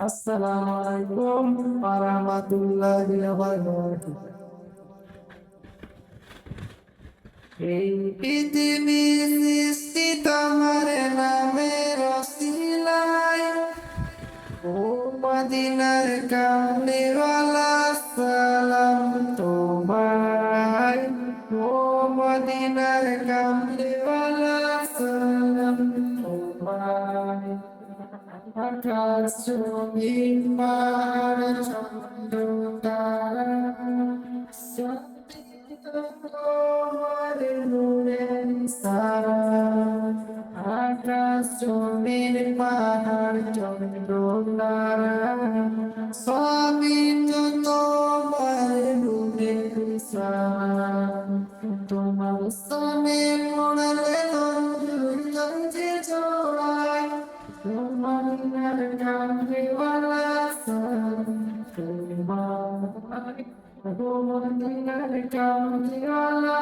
আসসালামু আলাইকুম ওয়া রাহমাতুল্লাহি ওয়া বারাকাতুহু। এই পৃথিবী সৃষ্টি তোমার নামের ওসিলায়, ও মদিনার কামলিওয়ালা সালাম তোমায়, ও মদিনার কামলিওয়ালা সালাম তোমায়। আকাশ জমিন পাহাড় চন্দ্র তারা সবই তো তোমার নূরের ইশারা। আকাশ জমিন পাহাড় চন্দ্র তারা সবই তো তোমার নূরের ইশারা। তোমার সামনে মোড়ালে গঞ্জে জড়ায়, মদিনার কামলিওয়ালা সালাম তোমায়, ও মদিনার কামলিওয়ালা